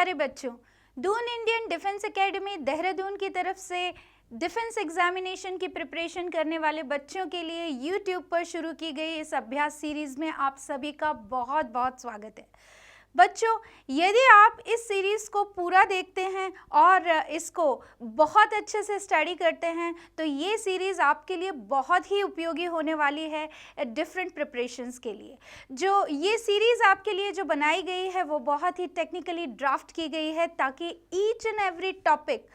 प्यारे बच्चों, Doon Indian defence academy Dehradun की तरफ से डिफेंस एग्जामिनेशन की प्रिपरेशन करने वाले बच्चों के लिए यूट्यूब पर शुरू की गई इस अभ्यास सीरीज में आप सभी का बहुत बहुत स्वागत है। बच्चों, यदि आप इस सीरीज़ को पूरा देखते हैं और इसको बहुत अच्छे से स्टडी करते हैं तो ये सीरीज़ आपके लिए बहुत ही उपयोगी होने वाली है डिफरेंट प्रिपरेशंस के लिए। जो ये सीरीज़ आपके लिए जो बनाई गई है वो बहुत ही टेक्निकली ड्राफ्ट की गई है ताकि ईच एंड एवरी टॉपिक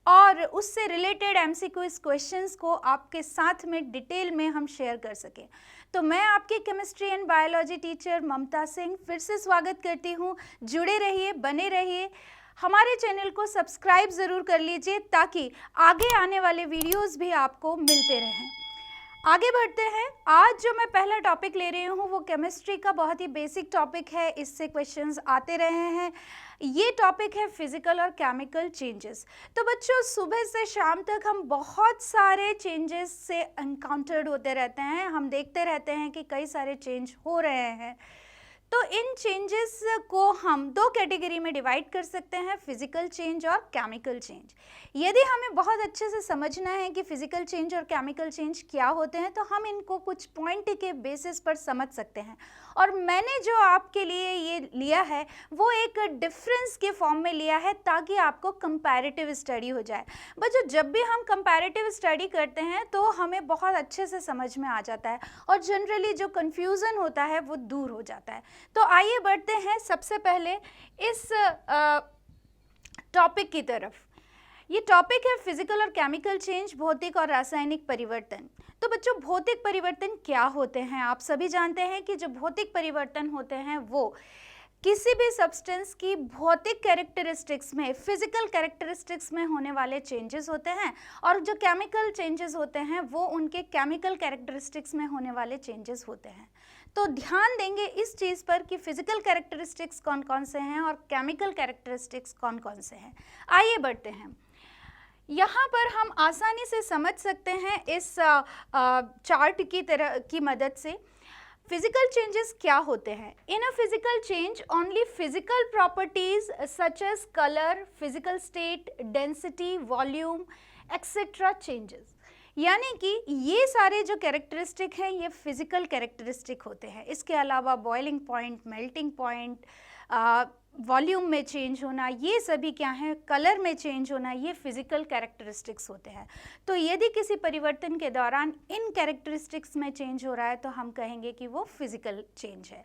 और उससे रिलेटेड एमसीक्यूज क्वेश्चंस को आपके साथ में डिटेल में हम शेयर कर सकें। तो मैं आपकी केमिस्ट्री एंड बायोलॉजी टीचर ममता सिंह फिर से स्वागत करती हूँ। जुड़े रहिए, बने रहिए, हमारे चैनल को सब्सक्राइब ज़रूर कर लीजिए ताकि आगे आने वाले वीडियोस भी आपको मिलते रहें। आगे बढ़ते हैं। आज जो मैं पहला टॉपिक ले रही हूँ वो केमिस्ट्री का बहुत ही बेसिक टॉपिक है, इससे क्वेश्चंस आते रहे हैं। ये टॉपिक है फिजिकल और केमिकल चेंजेस। तो बच्चों, सुबह से शाम तक हम बहुत सारे चेंजेस से एनकाउंटर्ड होते रहते हैं, हम देखते रहते हैं कि कई सारे चेंज हो रहे हैं। तो इन चेंजेस को हम दो कैटेगरी में डिवाइड कर सकते हैं, फिजिकल चेंज और केमिकल चेंज। यदि हमें बहुत अच्छे से समझना है कि फिजिकल चेंज और केमिकल चेंज क्या होते हैं तो हम इनको कुछ पॉइंट के बेसिस पर समझ सकते हैं। और मैंने जो आपके लिए ये लिया है वो एक डिफरेंस के फॉर्म में लिया है ताकि आपको कंपैरेटिव स्टडी हो जाए। बच्चों, जब भी हम कंपैरेटिव स्टडी करते हैं तो हमें बहुत अच्छे से समझ में आ जाता है और जनरली जो कन्फ्यूज़न होता है वो दूर हो जाता है। तो आइए बढ़ते हैं सबसे पहले इस टॉपिक की तरफ। ये टॉपिक है फिजिकल और केमिकल चेंज, भौतिक और रासायनिक परिवर्तन। तो बच्चों, भौतिक परिवर्तन क्या होते हैं? आप सभी जानते हैं कि जो भौतिक परिवर्तन होते हैं वो किसी भी सब्सटेंस की भौतिक कैरेक्टरिस्टिक्स में, फिजिकल कैरेक्टरिस्टिक्स में होने वाले चेंजेस होते हैं, और जो केमिकल चेंजेस होते हैं वो उनके केमिकल कैरेक्टरिस्टिक्स में होने वाले चेंजेस होते हैं। तो ध्यान देंगे इस चीज़ पर कि फिजिकल कैरेक्टरिस्टिक्स कौन कौन से हैं और केमिकल कैरेक्टरिस्टिक्स कौन कौन से हैं। आइए बढ़ते हैं। यहाँ पर हम आसानी से समझ सकते हैं इस चार्ट की तरह की मदद से फिजिकल चेंजेस क्या होते हैं। In a physical change only physical properties such as colour, physical state, density, volume etcetera changes. यानी कि ये सारे जो कैरेक्टरिस्टिक हैं ये फिजिकल कैरेक्टरिस्टिक होते हैं। इसके अलावा boiling point, melting point, volume में चेंज होना, ये सभी क्या हैं? कलर में चेंज होना, ये फिजिकल कैरेक्टरिस्टिक्स होते हैं। तो यदि किसी परिवर्तन के दौरान इन कैरेक्टरिस्टिक्स में चेंज हो रहा है तो हम कहेंगे कि वो फिजिकल चेंज है।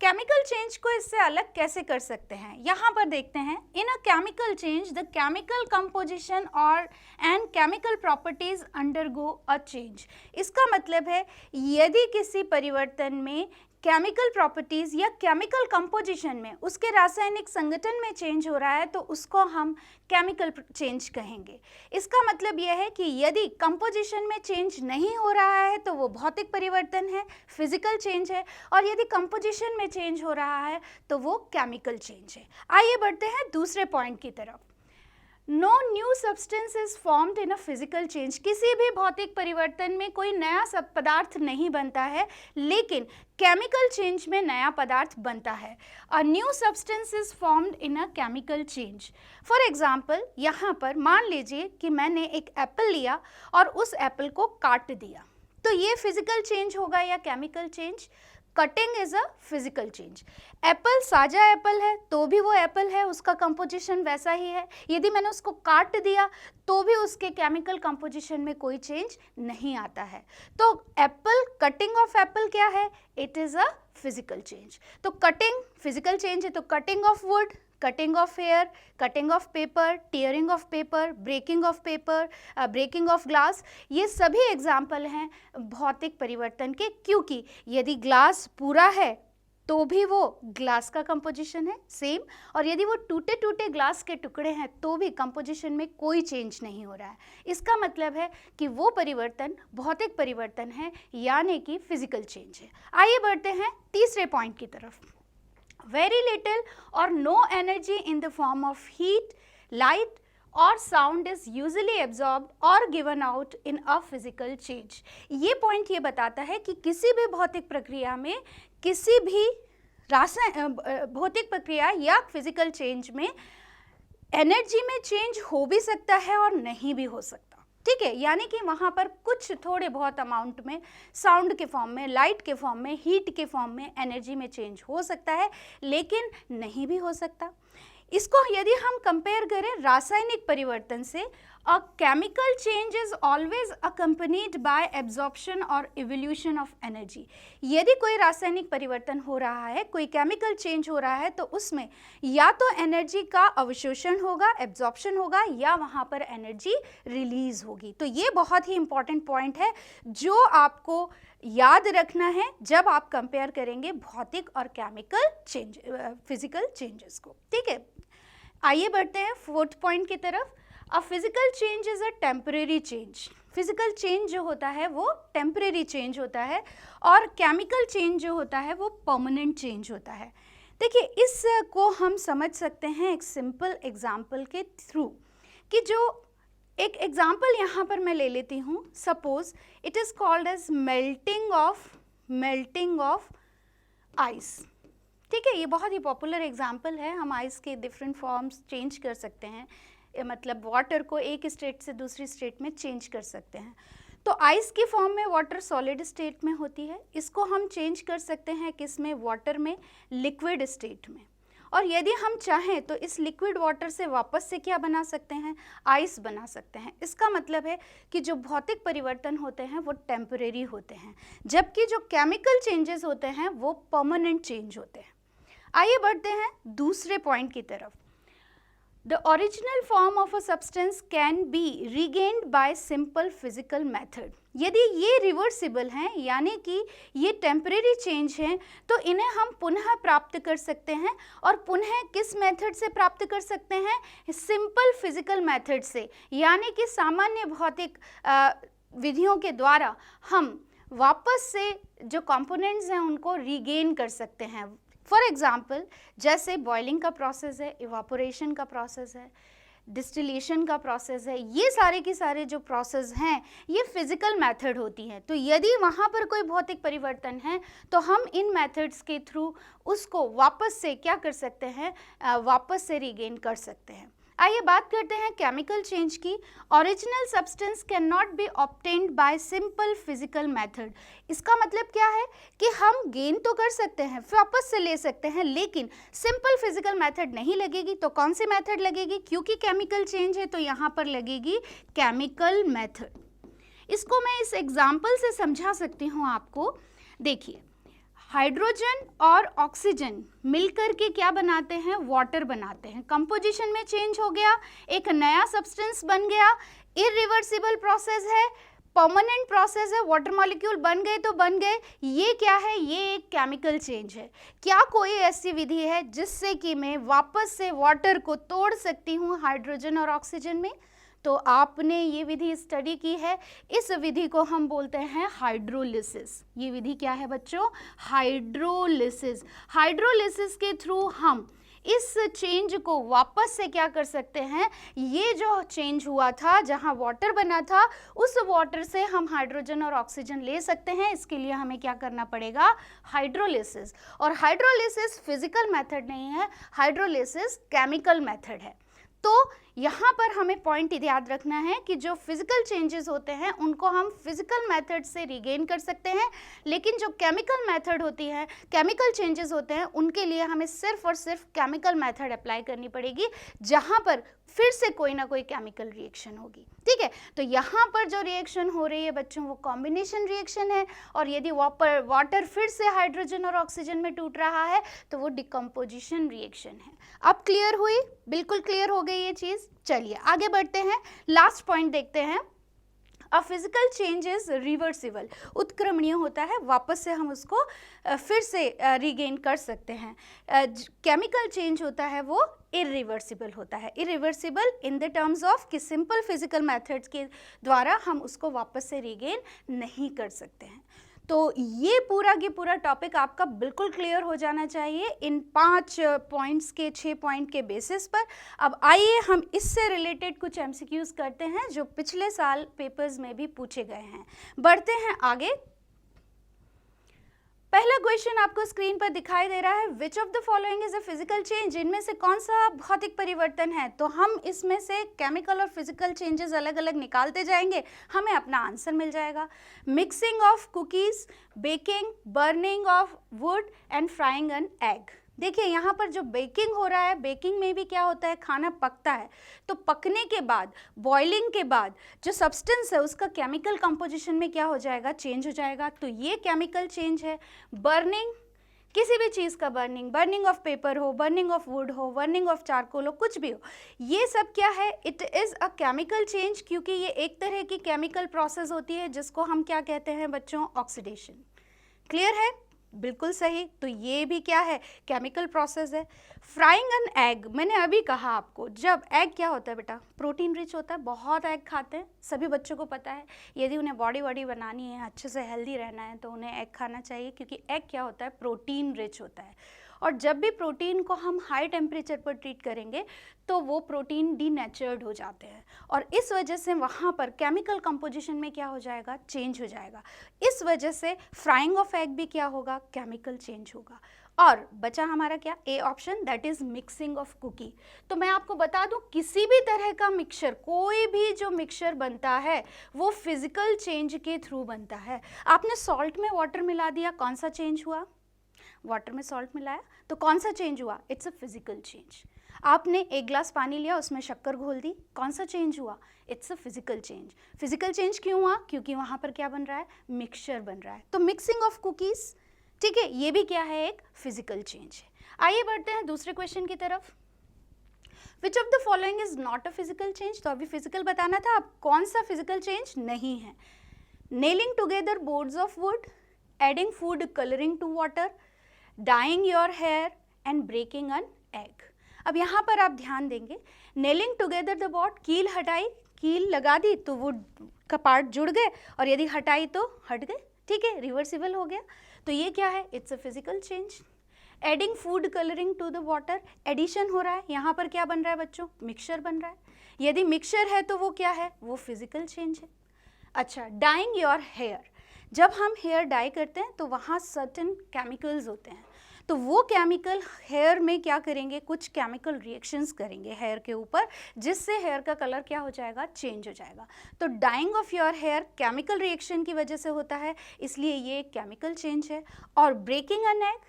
केमिकल चेंज को इससे अलग कैसे कर सकते हैं, यहाँ पर देखते हैं। In a chemical change the chemical composition और and chemical properties undergo a change. इसका मतलब है यदि किसी परिवर्तन में केमिकल प्रॉपर्टीज़ या केमिकल कंपोजिशन में, उसके रासायनिक संगठन में चेंज हो रहा है तो उसको हम केमिकल चेंज कहेंगे। इसका मतलब यह है कि यदि कंपोजिशन में चेंज नहीं हो रहा है तो वो भौतिक परिवर्तन है, फिजिकल चेंज है, और यदि कंपोजिशन में चेंज हो रहा है तो वो केमिकल चेंज है। आइए बढ़ते हैं दूसरे पॉइंट की तरफ। No new substance is formed in a physical change. किसी भी भौतिक परिवर्तन में कोई नया सब पदार्थ नहीं बनता है, लेकिन केमिकल चेंज में नया पदार्थ बनता है। A new substance is formed in a chemical change. For example, यहाँ पर मान लीजिए कि मैंने एक एप्पल लिया और उस एप्पल को काट दिया, तो ये फिजिकल चेंज होगा या chemical change? Cutting is a physical change. Apple Saja Apple है तो भी वो एप्पल है, उसका कंपोजिशन वैसा ही है। यदि मैंने उसको काट दिया तो भी उसके केमिकल कंपोजिशन में कोई चेंज नहीं आता है। तो एप्पल, कटिंग ऑफ एप्पल क्या है? It is a physical change. तो कटिंग फिजिकल चेंज है, तो cutting of wood, cutting of hair, cutting of paper, tearing of paper, breaking of paper, breaking of glass, ये सभी एग्जाम्पल हैं भौतिक परिवर्तन के। क्योंकि यदि ग्लास पूरा है तो भी वो ग्लास का कंपोजिशन है सेम, और यदि वो टूटे टूटे ग्लास के टुकड़े हैं तो भी कंपोजिशन में कोई चेंज नहीं हो रहा है। इसका मतलब है कि वो परिवर्तन भौतिक परिवर्तन है, यानी कि फिजिकल चेंज है। आइए बढ़ते हैं तीसरे पॉइंट की तरफ। Very little or no energy in the form of heat, light or sound is usually absorbed or given out in a physical change। ये पॉइंट ये बताता है कि किसी भी भौतिक प्रक्रिया में किसी भी भौतिक प्रक्रिया या फिजिकल चेंज में एनर्जी में चेंज हो भी सकता है और नहीं भी हो सकता, ठीक है। यानी कि वहाँ पर कुछ थोड़े बहुत अमाउंट में साउंड के फॉर्म में, लाइट के फॉर्म में, हीट के फॉर्म में एनर्जी में चेंज हो सकता है, लेकिन नहीं भी हो सकता। इसको यदि हम कंपेयर करें रासायनिक परिवर्तन से, अ chemical change is always accompanied by absorption और इवोल्यूशन ऑफ एनर्जी। यदि कोई रासायनिक परिवर्तन हो रहा है, कोई केमिकल चेंज हो रहा है, तो उसमें या तो एनर्जी का अवशोषण होगा, एब्जॉर्प्शन होगा, या वहाँ पर एनर्जी रिलीज होगी। तो ये बहुत ही इंपॉर्टेंट पॉइंट है जो आपको याद रखना है जब आप कंपेयर करेंगे भौतिक और केमिकल चेंज, फिजिकल चेंजेस को, ठीक है। आइए बढ़ते हैं फोर्थ पॉइंट की तरफ। अ physical change is a temporary change. Physical change जो होता है वो टेम्परेरी चेंज होता है, और केमिकल चेंज जो होता है वो परमानेंट चेंज होता है। देखिए, इसको हम समझ सकते हैं एक सिंपल एग्जाम्पल के थ्रू, कि जो एक एग्जाम्पल यहाँ पर मैं ले लेती हूँ। Suppose it is called as melting of ice, ठीक है। ये बहुत ही पॉपुलर एग्जाम्पल है। हम आइस के डिफरेंट फॉर्म्स चेंज कर सकते हैं, मतलब वाटर को एक स्टेट से दूसरी स्टेट में चेंज कर सकते हैं। तो आइस की फॉर्म में वाटर सॉलिड स्टेट में होती है, इसको हम चेंज कर सकते हैं किसमें, वाटर में, लिक्विड स्टेट में। और यदि हम चाहें तो इस लिक्विड वाटर से वापस से क्या बना सकते हैं, आइस बना सकते हैं। इसका मतलब है कि जो भौतिक परिवर्तन होते हैं वो टेम्परेरी होते हैं, जबकि जो केमिकल चेंजेस होते हैं वो परमानेंट चेंज होते हैं। आइए बढ़ते हैं दूसरे पॉइंट की तरफ। The original form of a substance can be regained by simple physical method। यदि ये रिवर्सिबल हैं, यानी कि ये टेम्परेरी चेंज हैं, तो इन्हें हम पुनः प्राप्त कर सकते हैं। और पुनः किस मेथड से प्राप्त कर सकते हैं, सिंपल फिजिकल मेथड से, यानी कि सामान्य भौतिक विधियों के द्वारा हम वापस से जो कंपोनेंट्स हैं उनको रीगेन कर सकते हैं। फॉर एग्जाम्पल, जैसे बॉइलिंग का प्रोसेस है, इवापोरेशन का प्रोसेस है, डिस्टिलेशन का प्रोसेस है, ये सारे के सारे जो प्रोसेस हैं ये फिजिकल मेथड होती हैं। तो यदि वहाँ पर कोई भौतिक परिवर्तन है तो हम इन मेथड्स के थ्रू उसको वापस से क्या कर सकते हैं, वापस से रीगेन कर सकते हैं। आइए बात करते हैं केमिकल चेंज की। Original substance can not be obtained by simple physical method. इसका मतलब क्या है कि हम गेन तो कर सकते हैं, वापस से ले सकते हैं, लेकिन सिंपल फिजिकल मेथड नहीं लगेगी। तो कौन सी मेथड लगेगी, क्योंकि केमिकल चेंज है तो यहाँ पर लगेगी केमिकल मेथड। इसको मैं इस एग्जाम्पल से समझा सकती हूँ आपको। देखिए, हाइड्रोजन और ऑक्सीजन मिलकर के क्या बनाते हैं, वाटर बनाते हैं। कंपोजिशन में चेंज हो गया, एक नया सब्सटेंस बन गया। इरिवर्सिबल प्रोसेस है, परमानेंट प्रोसेस है, वाटर मॉलिक्यूल बन गए तो बन गए। ये क्या है, ये एक केमिकल चेंज है। क्या कोई ऐसी विधि है जिससे कि मैं वापस से वाटर को तोड़ सकती हूँ हाइड्रोजन और ऑक्सीजन में? तो आपने ये विधि स्टडी की है। इस विधि को हम बोलते हैं हाइड्रोलिसिस। ये विधि क्या है बच्चों, हाइड्रोलिसिस। हाइड्रोलिसिस के थ्रू हम इस चेंज को वापस से क्या कर सकते हैं, ये जो चेंज हुआ था जहाँ वाटर बना था उस वाटर से हम हाइड्रोजन और ऑक्सीजन ले सकते हैं। इसके लिए हमें क्या करना पड़ेगा, हाइड्रोलिसिस। और हाइड्रोलिसिस फिजिकल मेथड नहीं है, हाइड्रोलिसिस केमिकल मेथड है। तो यहाँ पर हमें पॉइंट याद रखना है कि जो फिजिकल चेंजेस होते हैं उनको हम फिजिकल मेथड से रिगेन कर सकते हैं, लेकिन जो केमिकल मेथड होती है, केमिकल चेंजेस होते हैं, उनके लिए हमें सिर्फ और सिर्फ केमिकल मेथड अप्लाई करनी पड़ेगी, जहाँ पर फिर से कोई ना कोई केमिकल रिएक्शन होगी। ठीक है, तो यहाँ पर जो रिएक्शन हो रही है बच्चों वो कॉम्बिनेशन रिएक्शन है, और यदि वाटर फिर से हाइड्रोजन और ऑक्सीजन में टूट रहा है तो वो डिकम्पोजिशन रिएक्शन है। अब क्लियर हुई, बिल्कुल क्लियर हो गई ये चीज़। चलिए आगे बढ़ते हैं, लास्ट पॉइंट देखते हैं। A physical change is reversible, उत्क्रमणीय होता है, वापस से हम उसको फिर से रीगेन कर सकते हैं। केमिकल चेंज होता है वो इरिवर्सिबल होता है। Irreversible in the terms of कि सिंपल फिजिकल मेथड्स के द्वारा हम उसको वापस से रीगेन नहीं कर सकते हैं। तो ये पूरा की पूरा टॉपिक आपका बिल्कुल क्लियर हो जाना चाहिए इन 5 पॉइंट्स के 6 पॉइंट के बेसिस पर। अब आइए हम इससे रिलेटेड कुछ एमसीक्यूज करते हैं जो पिछले साल पेपर्स में भी पूछे गए हैं। बढ़ते हैं आगे। पहला क्वेश्चन आपको स्क्रीन पर दिखाई दे रहा है, विच of the following is a physical change, इनमें से कौन सा भौतिक परिवर्तन है। तो हम इसमें से केमिकल और फिजिकल चेंजेस अलग अलग निकालते जाएंगे, हमें अपना आंसर मिल जाएगा। Mixing of cookies, baking, burning of would and frying an egg. देखिए यहाँ पर जो बेकिंग हो रहा है, बेकिंग में भी क्या होता है, खाना पकता है, तो पकने के बाद, बॉइलिंग के बाद जो सब्सटेंस है उसका केमिकल कंपोजिशन में क्या हो जाएगा, चेंज हो जाएगा, तो ये केमिकल चेंज है। बर्निंग, किसी भी चीज़ का बर्निंग, बर्निंग ऑफ पेपर हो, बर्निंग ऑफ वुड हो, बर्निंग ऑफ चारकोल हो, कुछ भी हो, ये सब क्या है, it is a chemical change, क्योंकि ये एक तरह की केमिकल प्रोसेस होती है जिसको हम क्या कहते हैं बच्चों, ऑक्सीडेशन। क्लियर है, बिल्कुल सही। तो ये भी क्या है, केमिकल प्रोसेस है। फ्राइंग एन एग, मैंने अभी कहा आपको, जब एग क्या होता है बेटा, प्रोटीन रिच होता है, बहुत एग खाते हैं, सभी बच्चों को पता है। यदि उन्हें बॉडी बनानी है, अच्छे से हेल्दी रहना है, तो उन्हें एग खाना चाहिए, क्योंकि एग क्या होता है, प्रोटीन रिच होता है। और जब भी प्रोटीन को हम हाई टेम्परेचर पर ट्रीट करेंगे तो वो प्रोटीन डीनेचर्ड हो जाते हैं, और इस वजह से वहाँ पर केमिकल कंपोजिशन में क्या हो जाएगा, चेंज हो जाएगा। इस वजह से फ्राइंग ऑफ एग भी क्या होगा, केमिकल चेंज होगा। और बचा हमारा क्या, A option, that is mixing of cookie. तो मैं आपको बता दूं, किसी भी तरह का मिक्सचर, कोई भी जो मिक्सचर बनता है वो फिजिकल चेंज के थ्रू बनता है। आपने सॉल्ट में वाटर मिला दिया, कौन सा चेंज हुआ, वाटर में सॉल्ट मिलाया तो कौन सा चेंज हुआ, इट्स अ फिजिकल चेंज। आपने एक ग्लास पानी लिया, उसमें शक्कर घोल दी, कौन सा चेंज हुआ, it's a physical change. Physical change क्यों हुआ, क्योंकि वहाँ पर क्या बन रहा है, मिक्सचर बन रहा है। तो मिक्सिंग ऑफ कुकीज़, ठीक है, ये भी क्या है, एक फिजिकल चेंज है। आइए बढ़ते हैं दूसरे क्वेश्चन की तरफ। Which of the following is not a physical change. तो अभी फिजिकल बताना था, अब कौन सा फिजिकल चेंज नहीं है। Nailing together boards of wood, adding food colouring to water, dyeing your hair and breaking an egg. अब यहाँ पर आप ध्यान देंगे, नेलिंग टुगेदर द बोर्ड, कील हटाई, कील लगा दी तो वुड का पार्ट जुड़ गए, और यदि हटाई तो हट गए, ठीक है, रिवर्सिबल हो गया। तो ये क्या है, it's a physical change. Adding food colouring to the water, addition हो रहा है, यहाँ पर क्या बन रहा है बच्चों, मिक्सचर बन रहा है। यदि मिक्सचर है तो वो क्या है, वो फिजिकल चेंज है। अच्छा, डाइंग योर हेयर, जब हम हेयर डाई करते हैं तो वहाँ सर्टेन केमिकल्स होते हैं, तो वो केमिकल हेयर में क्या करेंगे, कुछ केमिकल रिएक्शंस करेंगे हेयर के ऊपर, जिससे हेयर का कलर क्या हो जाएगा, चेंज हो जाएगा। तो dyeing of your hair chemical reaction की वजह से होता है, इसलिए ये एक केमिकल चेंज है। और ब्रेकिंग एन एग,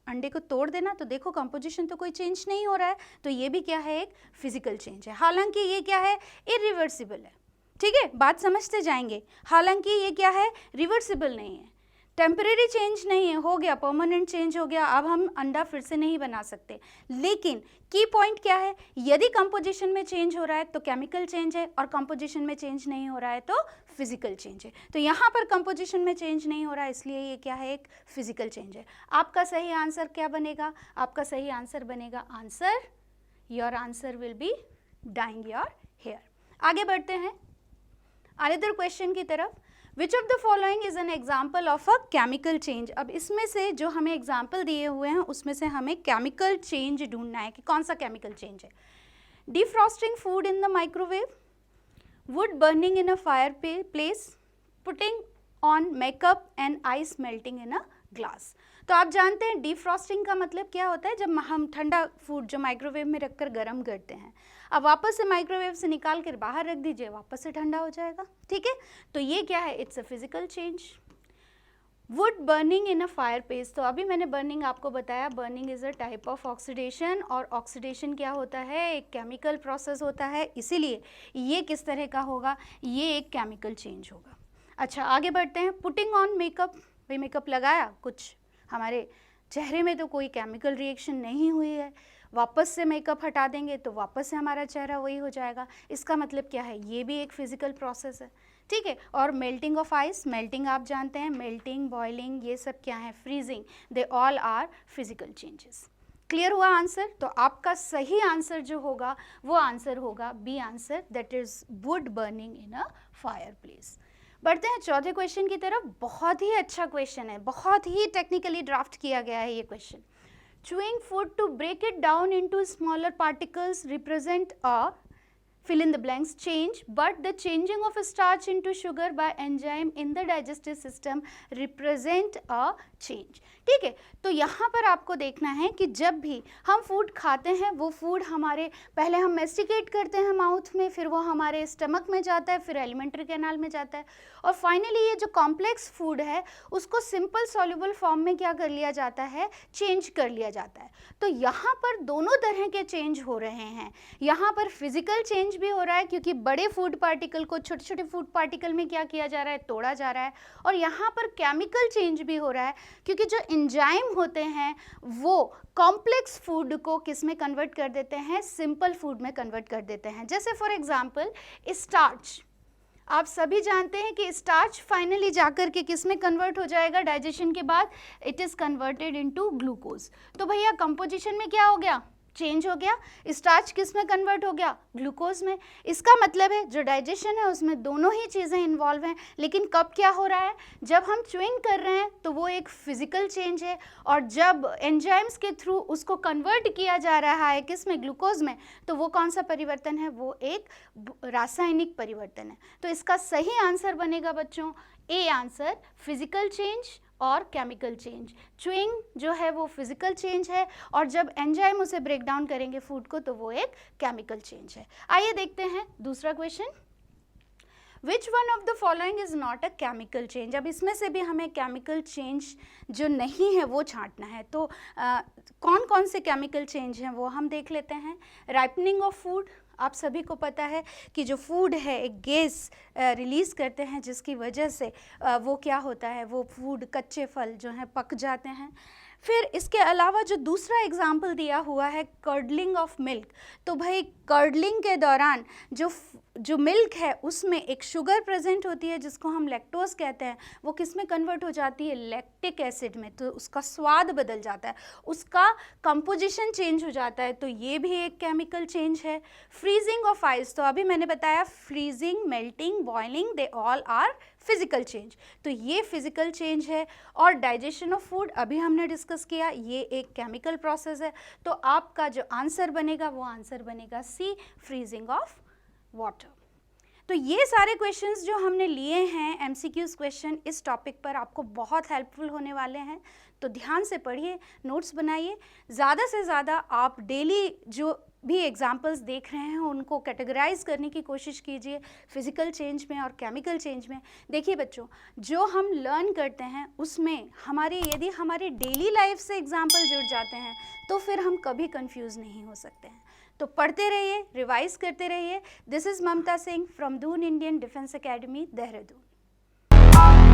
अंडे को तोड़ देना, तो देखो कंपोजिशन तो कोई चेंज नहीं हो रहा है, तो ये भी क्या है, एक फिजिकल चेंज है। हालांकि ये क्या है, इरिवर्सिबल है, ठीक है, बात समझते जाएंगे। हालांकि ये क्या है, रिवर्सिबल नहीं है, टेम्परेरी चेंज नहीं है, हो गया परमानेंट चेंज हो गया, अब हम अंडा फिर से नहीं बना सकते। लेकिन की पॉइंट क्या है, यदि कंपोजिशन में चेंज हो रहा है तो केमिकल चेंज है, और कंपोजिशन में चेंज नहीं हो रहा है तो फिजिकल चेंज है। तो यहाँ पर कंपोजिशन में चेंज नहीं हो रहा है, इसलिए ये क्या है, एक फिजिकल चेंज है। आपका सही आंसर क्या बनेगा, आपका सही आंसर बनेगा answer, your answer will be dyeing your hair. आगे बढ़ते हैं अनदर क्वेश्चन की तरफ। Which of the following is an example of a chemical change. अब इसमें से जो हमें एग्जाम्पल दिए हुए हैं उसमें से हमें केमिकल चेंज ढूंढना है कि कौन सा केमिकल चेंज है। Defrosting food in the microwave, would burning in a fire place, putting on makeup and ice melting in a glass. तो आप जानते हैं डिफ्रॉस्टिंग का मतलब क्या होता है, जब हम ठंडा फूड जो माइक्रोवेव में रखकर गर्म करते हैं, अब वापस से माइक्रोवेव से निकाल कर बाहर रख दीजिए, वापस से ठंडा हो जाएगा, ठीक है। तो ये क्या है, it's a physical change. Would burning in a fire place, तो अभी मैंने बर्निंग आपको बताया, burning is a type of oxidation, और ऑक्सीडेशन क्या होता है, एक केमिकल प्रोसेस होता है, इसीलिए ये किस तरह का होगा, ये एक केमिकल चेंज होगा। अच्छा आगे बढ़ते हैं। पुटिंग ऑन मेकअप, भाई मेकअप लगाया, कुछ हमारे चेहरे में तो कोई केमिकल रिएक्शन नहीं हुई है, वापस से मेकअप हटा देंगे तो वापस से हमारा चेहरा वही हो जाएगा, इसका मतलब क्या है, ये भी एक फिजिकल प्रोसेस है, ठीक है। और मेल्टिंग ऑफ आइस, मेल्टिंग आप जानते हैं, मेल्टिंग, बॉइलिंग, ये सब क्या है, freezing, they all are physical changes. Clear हुआ आंसर। तो आपका सही आंसर जो होगा वो आंसर होगा B answer, that is wood burning in a fireplace. बढ़ते हैं चौथे क्वेश्चन की तरफ। बहुत ही अच्छा क्वेश्चन है, बहुत ही टेक्निकली ड्राफ्ट किया गया है ये question. Chewing food to break it down into smaller particles represent a fill in the blanks change, but the changing of starch into sugar by enzyme in the digestive system represent a change. ठीक है, तो यहाँ पर आपको देखना है कि जब भी हम फूड खाते हैं वो फूड हमारे पहले हम मेस्टिकेट करते हैं माउथ में, फिर वो हमारे स्टमक में जाता है, फिर एलिमेंट्री कैनाल में जाता है और फाइनली ये जो कॉम्प्लेक्स फूड है उसको सिंपल सॉल्युबल फॉर्म में क्या कर लिया जाता है, चेंज कर लिया जाता है। तो यहाँ पर दोनों तरह के चेंज हो रहे हैं। यहाँ पर फिजिकल चेंज भी हो रहा है क्योंकि बड़े फूड पार्टिकल को छोटे छोटे फूड पार्टिकल में क्या किया जा रहा है, तोड़ा जा रहा है, और यहाँ पर केमिकल चेंज भी हो रहा है क्योंकि जो एंजाइम होते हैं वो कॉम्प्लेक्स फूड को किस में कन्वर्ट कर देते हैं, सिंपल फूड में कन्वर्ट कर देते हैं। जैसे फॉर एग्जांपल स्टार्च, आप सभी जानते हैं कि स्टार्च फाइनली जाकर के किस में कन्वर्ट हो जाएगा डाइजेशन के बाद, it is converted into glucose. तो भैया कंपोजिशन में क्या हो गया, चेंज हो गया, स्टार्च किस में कन्वर्ट हो गया, ग्लूकोज में। इसका मतलब है जो डाइजेशन है उसमें दोनों ही चीज़ें इन्वॉल्व हैं, लेकिन कब क्या हो रहा है, जब हम च्यूइंग कर रहे हैं तो वो एक फिजिकल चेंज है, और जब एंजाइम्स के थ्रू उसको कन्वर्ट किया जा रहा है किस में, ग्लूकोज में, तो वो कौन सा परिवर्तन है, वो एक रासायनिक परिवर्तन है। तो इसका सही आंसर बनेगा बच्चों ए आंसर, फिजिकल चेंज और केमिकल चेंज। च्यूइंग जो है वो फिजिकल चेंज है और जब एंजाइम उसे ब्रेक डाउन करेंगे फूड को तो वो एक केमिकल चेंज है। आइए देखते हैं दूसरा question, which one of the following is not a chemical change. अब इसमें से भी हमें केमिकल चेंज जो नहीं है वो छांटना है, तो कौन कौन से केमिकल चेंज हैं वो हम देख लेते हैं। राइपनिंग ऑफ फूड, आप सभी को पता है कि जो फूड है एक गैस रिलीज़ करते हैं जिसकी वजह से वो क्या होता है, वो फूड कच्चे फल जो हैं पक जाते हैं। फिर इसके अलावा जो दूसरा एग्जाम्पल दिया हुआ है कर्डलिंग ऑफ मिल्क, तो भाई कर्डलिंग के दौरान जो मिल्क है उसमें एक शुगर प्रेजेंट होती है जिसको हम लैक्टोज कहते हैं, वो किस में कन्वर्ट हो जाती है, लैक्टिक एसिड में, तो उसका स्वाद बदल जाता है, उसका कंपोजिशन चेंज हो जाता है, तो ये भी एक केमिकल चेंज है। फ्रीजिंग ऑफ आइस, तो अभी मैंने बताया freezing, melting, boiling, they all are physical change, तो ये फिजिकल चेंज है। और डाइजेशन ऑफ फूड अभी हमने डिस्कस किया, ये एक केमिकल प्रोसेस है, तो आपका जो आंसर बनेगा वो आंसर बनेगा सी, फ्रीजिंग ऑफ वाटर। तो ये सारे क्वेश्चंस जो हमने लिए हैं एमसीक्यूज क्वेश्चन इस टॉपिक पर आपको बहुत हेल्पफुल होने वाले हैं, तो ध्यान से पढ़िए, नोट्स बनाइए, ज़्यादा से ज़्यादा आप डेली जो भी एग्जाम्पल्स देख रहे हैं उनको कैटेगराइज करने की कोशिश कीजिए फिजिकल चेंज में और केमिकल चेंज में। देखिए बच्चों, जो हम लर्न करते हैं उसमें यदि हमारे डेली लाइफ से एग्जाम्पल जुड़ जाते हैं तो फिर हम कभी कंफ्यूज नहीं हो सकते हैं। तो पढ़ते रहिए, रिवाइज करते रहिए। This is Mamta Singh from Doon Indian defence academy, Dehradun.